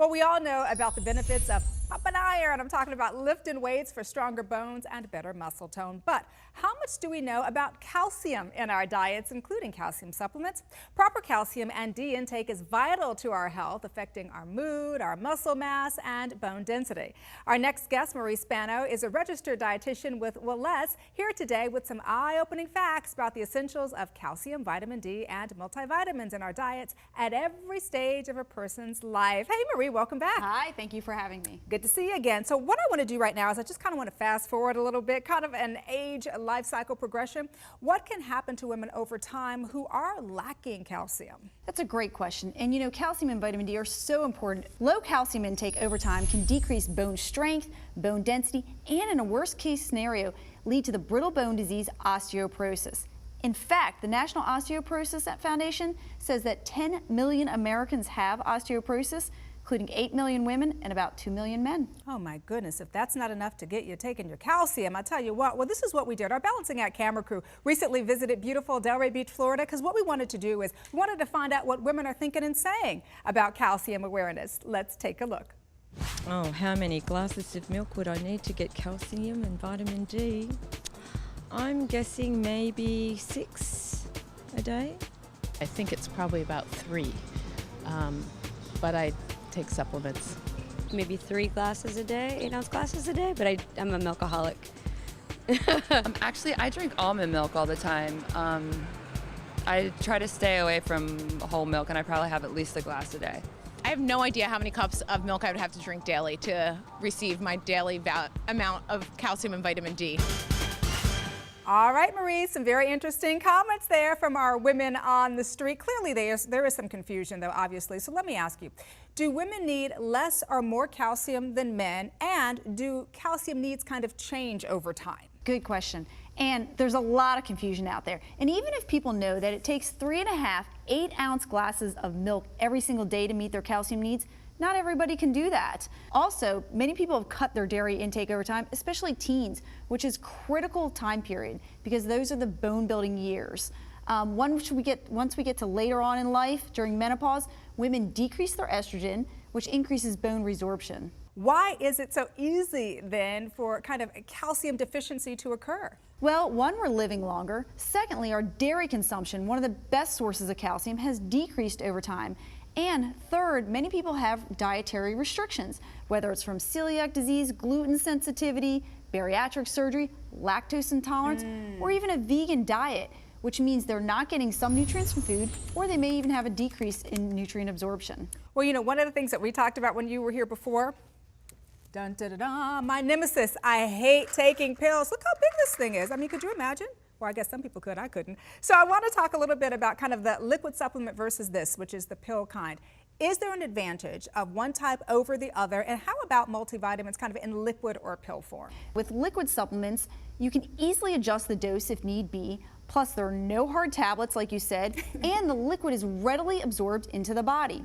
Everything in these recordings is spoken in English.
Well, we all know about the benefits of pumping iron. I'm talking about lifting weights for stronger bones and better muscle tone. But how much do we know about calcium in our diets, including calcium supplements? Proper calcium and D intake is vital to our health, affecting our mood, our muscle mass, and bone density. Our next guest, Marie Spano, is a registered dietitian with WELLESSE, here today with some eye-opening facts about the essentials of calcium, vitamin D, and multivitamins in our diets at every stage of a person's life. Hey, Marie, welcome back. Hi, thank you for having me. Good to see you again. So what I want to do right now is I just kind of want to fast forward a little bit, kind of an age life cycle progression. What can happen to women over time who are lacking calcium? That's a great question. And you know, calcium and vitamin D are so important. Low calcium intake over time can decrease bone strength, bone density, and in a worst case scenario, lead to the brittle bone disease osteoporosis. In fact, the National Osteoporosis Foundation says that 10 million Americans have osteoporosis, including 8 million women and about 2 million men. Oh my goodness, if that's not enough to get you taking your calcium, I tell you what, well, this is what we did. Our Balancing Act camera crew recently visited beautiful Delray Beach, Florida, because what we wanted to do is we wanted to find out what women are thinking and saying about calcium awareness. Let's take a look. Oh, how many glasses of milk would I need to get calcium and vitamin D? I'm guessing maybe 6 a day. I think it's probably about 3, but I take supplements. Maybe 3 glasses a day, 8-ounce glasses a day, but I'm a milkaholic. Actually, I drink almond milk all the time. I try to stay away from whole milk, and I probably have at least a glass a day. I have no idea how many cups of milk I would have to drink daily to receive my daily amount of calcium and vitamin D. All right, Marie, some very interesting comments there from our women on the street. Clearly, there is some confusion, though, obviously. So let me ask you, do women need less or more calcium than men? And do calcium needs kind of change over time? Good question. And there's a lot of confusion out there. And even if people know that it takes 3.5 8-ounce glasses of milk every single day to meet their calcium needs, not everybody can do that. Also, many people have cut their dairy intake over time, especially teens, which is critical time period because those are the bone building years. Once we get to later on in life, during menopause, women decrease their estrogen, which increases bone resorption. Why is it so easy then for kind of a calcium deficiency to occur? Well, one, we're living longer. Secondly, our dairy consumption, one of the best sources of calcium, has decreased over time. And third, many people have dietary restrictions, whether it's from celiac disease, gluten sensitivity, bariatric surgery, lactose intolerance, or even a vegan diet, which means they're not getting some nutrients from food, or they may even have a decrease in nutrient absorption. Well, you know, one of the things that we talked about when you were here before, dun, dun, dun, dun, my nemesis, I hate taking pills. Look how big this thing is. I mean, could you imagine? Well, I guess some people could, I couldn't. So I want to talk a little bit about kind of the liquid supplement versus this, which is the pill kind. Is there an advantage of one type over the other? And how about multivitamins kind of in liquid or pill form? With liquid supplements, you can easily adjust the dose if need be. Plus, there are no hard tablets, like you said, and the liquid is readily absorbed into the body.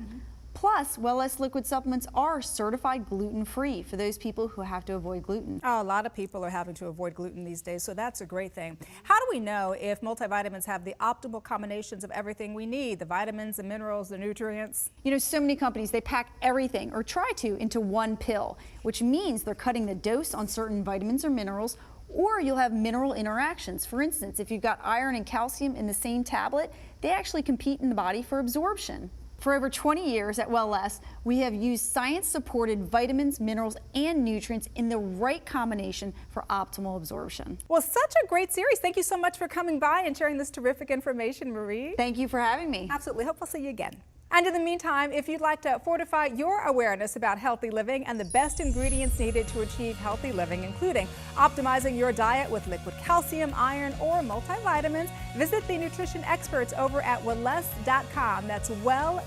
Plus, WELLESSE liquid supplements are certified gluten-free for those people who have to avoid gluten. Oh, a lot of people are having to avoid gluten these days, so that's a great thing. How do we know if multivitamins have the optimal combinations of everything we need, the vitamins, the minerals, the nutrients? You know, so many companies, they pack everything, or try to, into one pill, which means they're cutting the dose on certain vitamins or minerals, or you'll have mineral interactions. For instance, if you've got iron and calcium in the same tablet, they actually compete in the body for absorption. For over 20 years at WELLESSE, we have used science-supported vitamins, minerals, and nutrients in the right combination for optimal absorption. Well, such a great series. Thank you so much for coming by and sharing this terrific information, Marie. Thank you for having me. Absolutely. Hope I'll see you again. And in the meantime, if you'd like to fortify your awareness about healthy living and the best ingredients needed to achieve healthy living, including optimizing your diet with liquid calcium, iron, or multivitamins, visit the nutrition experts over at wellesse.com. That's WELLESSE.com.